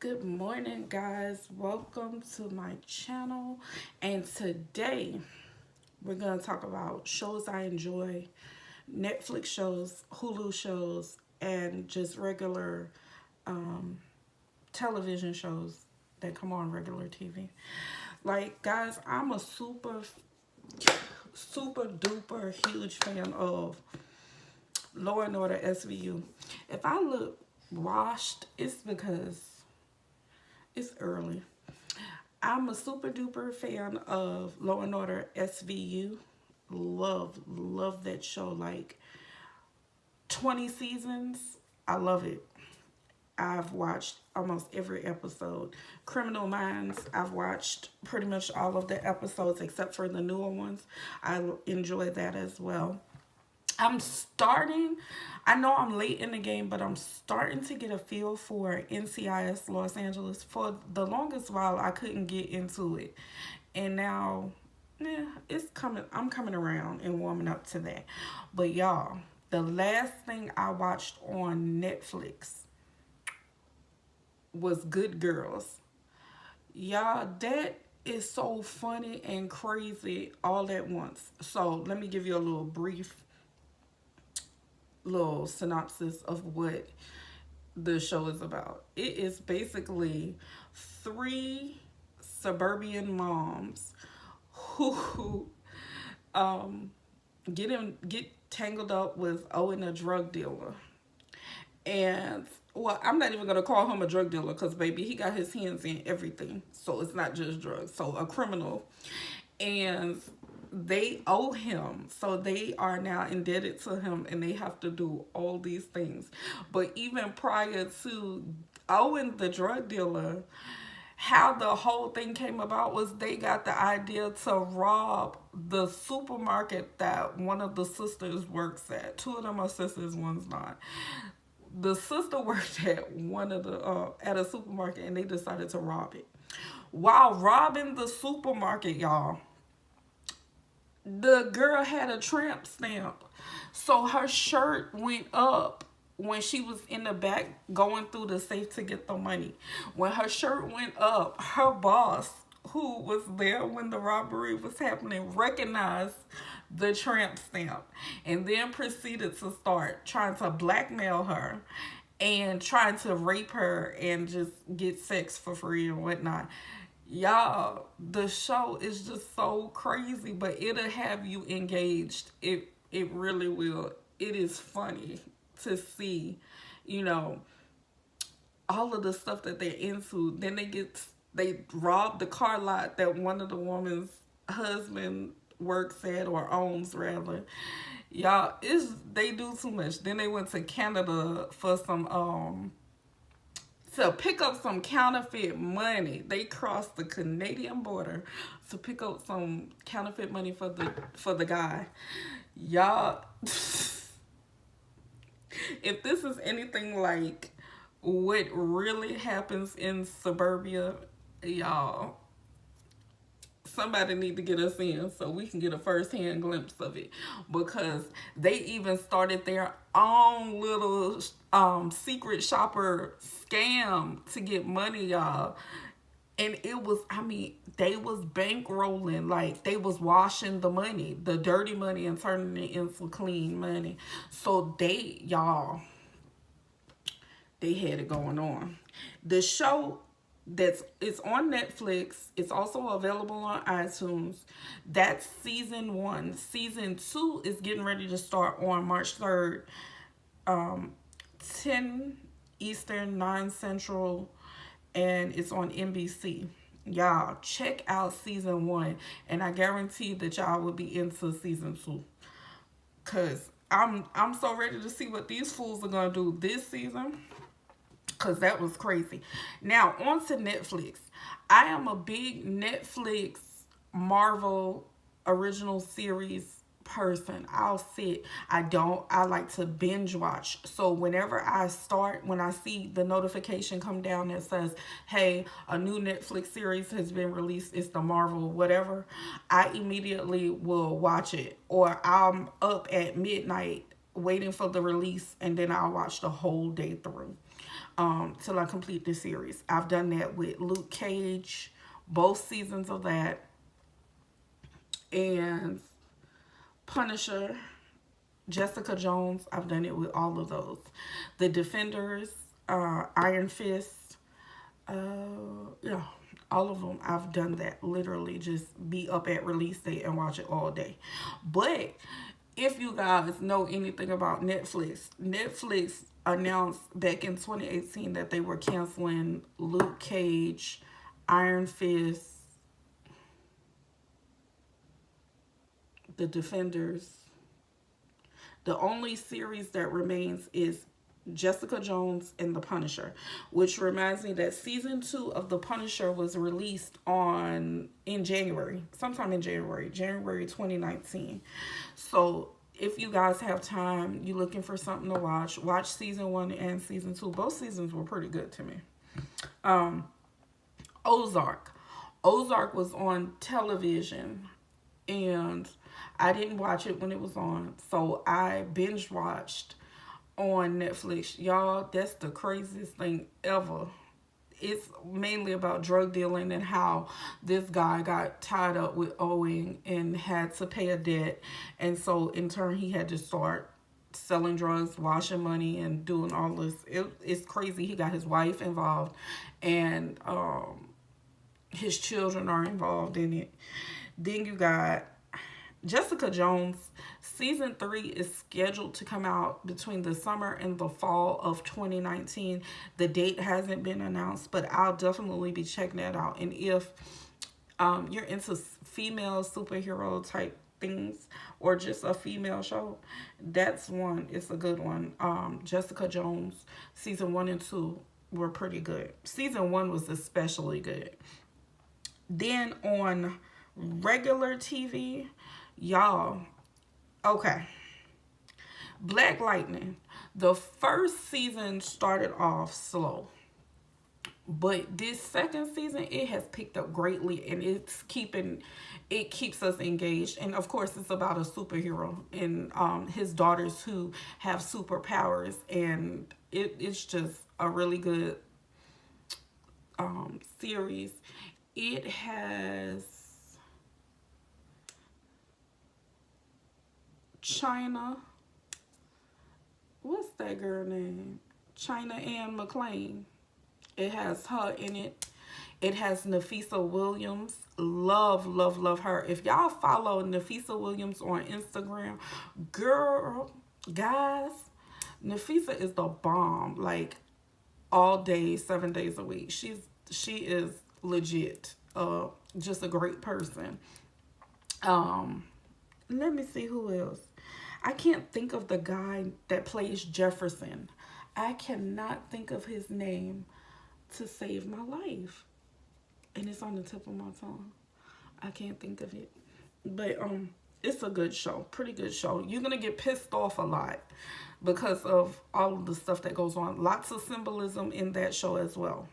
Good morning, guys. Welcome to my channel. And today we're going to talk about shows I enjoy, Netflix shows, Hulu shows, and just regular television shows that come on regular TV. Like, guys, I'm a super duper huge fan of Law and Order SVU. If I look washed, it's because it's early. I'm a super duper fan of Law and Order SVU. Love that show. Like 20 seasons. I love it. I've watched almost every episode. Criminal Minds, I've watched pretty much all of the episodes except for the newer ones. I enjoy that as well. I know I'm late in the game, but I'm starting to get a feel for NCIS Los Angeles. For the longest while, I couldn't get into it. And now, it's coming. I'm coming around and warming up to that. But y'all, the last thing I watched on Netflix was Good Girls. Y'all, that is so funny and crazy all at once. So let me give you a little synopsis of what the show is about. It is basically three suburban moms who get tangled up with Owen, a drug dealer. And well, I'm not even gonna call him a drug dealer because baby, he got his hands in everything. So it's not just drugs. So a criminal. And they owe him, so they are now indebted to him, and they have to do all these things. But even prior to Owen, the drug dealer, how the whole thing came about was they got the idea to rob the supermarket that one of the sisters works at. Two of them are sisters, one's not. The sister worked at one of the at a supermarket, and they decided to rob it. While robbing the supermarket, y'all, the girl had a tramp stamp. So her shirt went up when she was in the back going through the safe to get the money. When her shirt went up, her boss, who was there when the robbery was happening, recognized the tramp stamp and then proceeded to start trying to blackmail her and trying to rape her and just get sex for free and whatnot. Y'all, the show is just so crazy, but it'll have you engaged. It really will. It is funny to see, all of the stuff that they're into. Then they rob the car lot that one of the woman's husband works at, or owns rather. Y'all, they do too much. Then they went to Canada for some to pick up some counterfeit money. They crossed the Canadian border to pick up some counterfeit money for the guy. Y'all, if this is anything like what really happens in suburbia, y'all, somebody need to get us in so we can get a first-hand glimpse of it, because they even started their own little secret shopper scam to get money, y'all. And it was, they was bankrolling, like they was washing the money, the dirty money, and turning it into clean money. So they had it going on. The show it's on Netflix. It's also available on iTunes. That's season 1. Season 2 is getting ready to start on March 3rd, 10 Eastern, 9 Central, and it's on NBC. Y'all, check out season 1, and I guarantee that y'all will be into season 2. Cause I'm so ready to see what these fools are gonna do this season, because that was crazy. Now, on to Netflix. I am a big Netflix Marvel original series person. I like to binge watch. So whenever when I see the notification come down that says, hey, a new Netflix series has been released, it's the Marvel whatever, I immediately will watch it. Or I'm up at midnight waiting for the release, and then I'll watch the whole day through. till I complete the series. I've done that with Luke Cage, both seasons of that, and Punisher, Jessica Jones. I've done it with all of those. The Defenders, Iron Fist, yeah, all of them. I've done that. Literally, just be up at release date and watch it all day. But if you guys know anything about Netflix, Netflix announced back in 2018 that they were canceling Luke Cage, Iron Fist, The Defenders. The only series that remains is Jessica Jones and The Punisher, which reminds me that season 2 of The Punisher was released in January, sometime in January 2019. So if you guys have time, you're looking for something to watch season 1 and season 2. Both seasons were pretty good to me. Ozark was on television, and I didn't watch it when it was on, so I binge watched on Netflix. Y'all, that's the craziest thing ever. It's mainly about drug dealing and how this guy got tied up with owing and had to pay a debt, and so in turn he had to start selling drugs, washing money, and doing all this. It's crazy. He got his wife involved, and his children are involved in it. Then you got Jessica Jones. Season 3 is scheduled to come out between the summer and the fall of 2019. The date hasn't been announced, but I'll definitely be checking that out. And if you're into female superhero type things or just a female show, that's one. It's a good one. Jessica Jones, season 1 and 2 were pretty good. Season 1 was especially good. Then on regular TV, y'all, okay, Black Lightning. The first season started off slow, but this second season, it has picked up greatly, and it keeps us engaged. And of course, it's about a superhero and his daughters who have superpowers, and it's just a really good series. It has China. What's that girl name? China Ann McClain. It has her in it. It has Nafisa Williams. Love, love, love her. If y'all follow Nafisa Williams on Instagram, girl, guys, Nafisa is the bomb. Like, all day, 7 days a week. She is legit. Just a great person. Let me see who else. I can't think of the guy that plays Jefferson. I cannot think of his name to save my life. And it's on the tip of my tongue. I can't think of it. But it's a good show. Pretty good show. You're going to get pissed off a lot because of all of the stuff that goes on. Lots of symbolism in that show as well.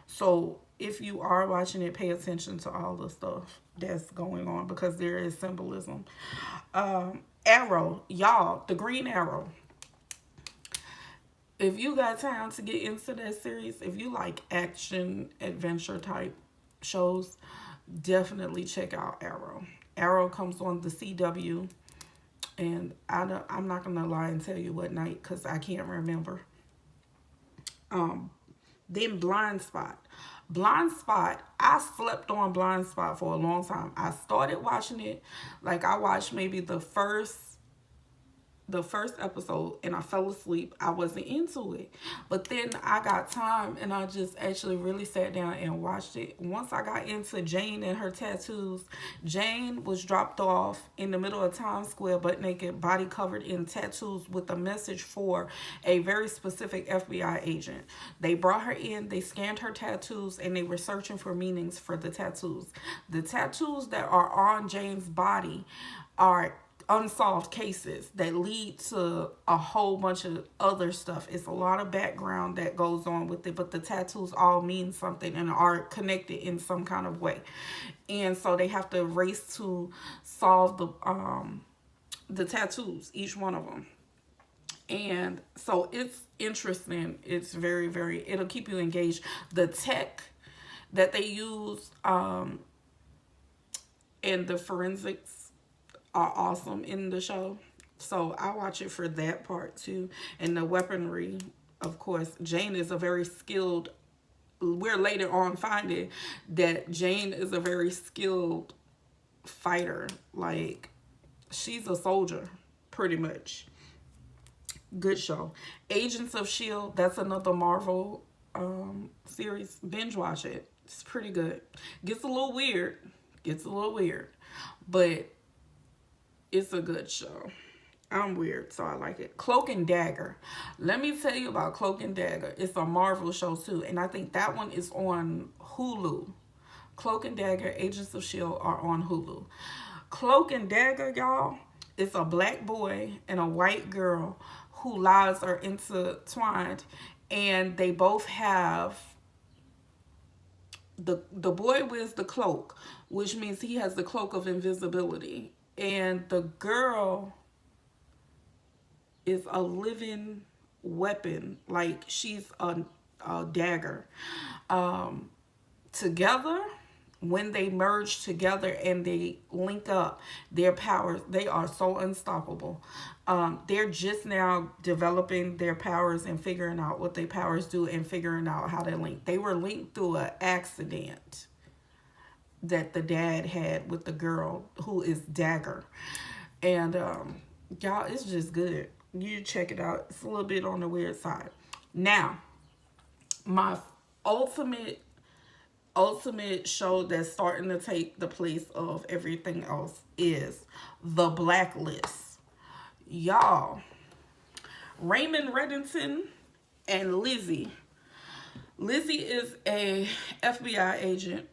So if you are watching it, pay attention to all the stuff that's going on because there is symbolism. Arrow, y'all, the Green Arrow. If you got time to get into that series, if you like action, adventure type shows, definitely check out Arrow. Arrow comes on the CW, and I'm not going to lie and tell you what night because I can't remember. Then Blindspot. Blindspot, I slept on Blindspot for a long time. I started watching it, like I watched maybe the first episode and I fell asleep. I wasn't into it. But then I got time and I just actually really sat down and watched it. Once I got into Jane and her tattoos, Jane was dropped off in the middle of Times Square, butt naked, body covered in tattoos with a message for a very specific FBI agent. They brought her in, they scanned her tattoos, and they were searching for meanings for the tattoos. The tattoos that are on Jane's body are unsolved cases that lead to a whole bunch of other stuff. It's a lot of background that goes on with it, but the tattoos all mean something and are connected in some kind of way. And so they have to race to solve the tattoos, each one of them. And so it's interesting. It's very, very, it'll keep you engaged. The tech that they use and the forensics are awesome in the show. So I watch it for that part too. And the weaponry, of course. Jane is a very skilled, we're later on finding that Jane is a very skilled fighter. Like, she's a soldier, pretty much. Good show. Agents of S.H.I.E.L.D, that's another Marvel series. Binge watch it. It's pretty good. Gets a little weird. Gets a little weird. But it's a good show. I'm weird, so I like it. Cloak and Dagger. Let me tell you about Cloak and Dagger. It's a Marvel show too, and I think that one is on Hulu. Cloak and Dagger, Agents of S.H.I.E.L.D are on Hulu. Cloak and Dagger, y'all, it's a black boy and a white girl who lives are intertwined, and they both have the boy wears the cloak, which means he has the cloak of invisibility, and the girl is a living weapon. Like, she's a dagger. Together, when they merge together and they link up their powers, they are so unstoppable. They're just now developing their powers and figuring out what their powers do and figuring out how they link. They were linked through an accident that the dad had with the girl who is Dagger. And y'all, it's just good. You check it out. It's a little bit on the weird side. Now, my ultimate show that's starting to take the place of everything else is The Blacklist. Y'all, Raymond Reddington and Lizzie. Lizzie is a FBI agent.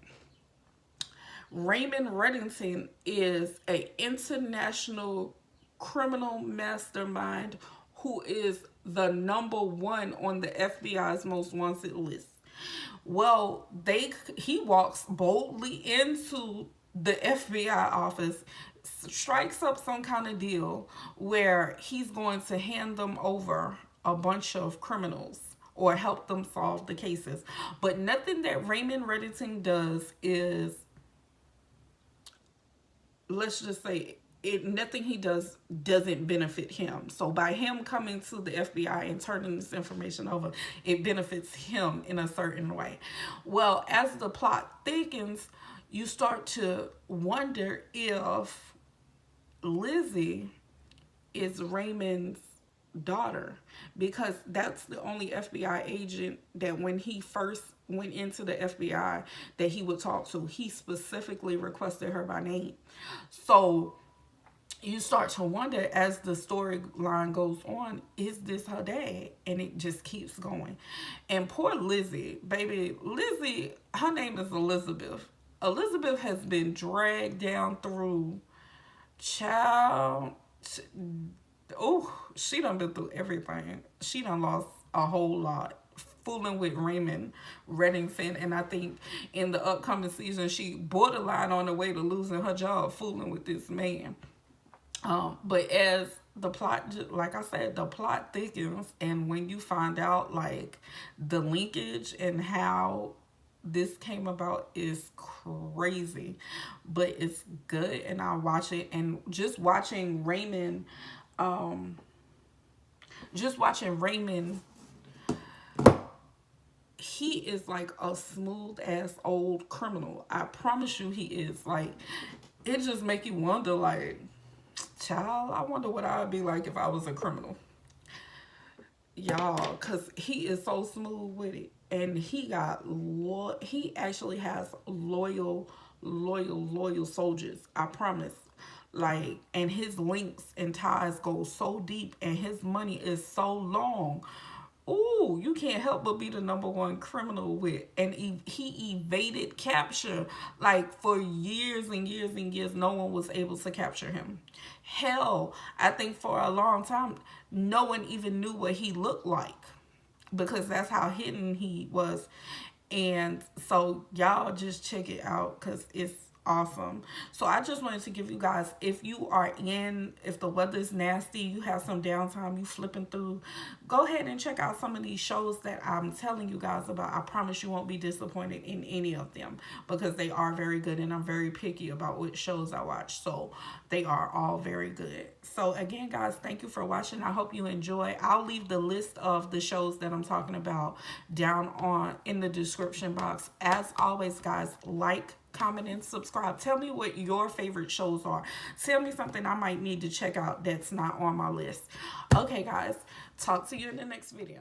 Raymond Reddington is an international criminal mastermind who is the #1 on the FBI's most wanted list. Well, he walks boldly into the FBI office, strikes up some kind of deal where he's going to hand them over a bunch of criminals or help them solve the cases. But nothing that Raymond Reddington does is, let's just say, nothing he does doesn't benefit him. So by him coming to the FBI and turning this information over, it benefits him in a certain way. Well, as the plot thickens, you start to wonder if Lizzie is Raymond's daughter, because that's the only FBI agent that when he first went into the FBI that he would talk to, he specifically requested her by name. So you start to wonder as the storyline goes on, is this her dad? And it just keeps going. And poor Lizzie, baby, Lizzie, her name is Elizabeth. Elizabeth has been dragged down through, child. She done been through everything. She done lost a whole lot fooling with Raymond Reddington, and I think in the upcoming season she borderline on the way to losing her job fooling with this man. But as the plot, like I said, the plot thickens, and when you find out like the linkage and how this came about is crazy, but it's good, and I watch it. And just watching Raymond, he is like a smooth ass old criminal. I promise you he is. Like, it just make you wonder, like, child, I wonder what I'd be like if I was a criminal. Y'all, because he is so smooth with it. And he actually has loyal soldiers. I promise. Like, and his links and ties go so deep, and his money is so long. Ooh, you can't help but be the #1 criminal with. And he evaded capture. Like, for years and years and years, no one was able to capture him. Hell, I think for a long time, no one even knew what he looked like, because that's how hidden he was. And so y'all just check it out, because it's Awesome. So I just wanted to give you guys, if the weather's nasty, you have some downtime, you flipping through, go ahead and check out some of these shows that I'm telling you guys about. I promise you won't be disappointed in any of them because they are very good, and I'm very picky about which shows I watch. So they are all very good. So again, guys, thank you for watching. I hope you enjoy. I'll leave the list of the shows that I'm talking about down in the description box. As always, guys, like, comment, and subscribe. Tell me what your favorite shows are. Tell me something I might need to check out that's not on my list. Okay, guys, talk to you in the next video.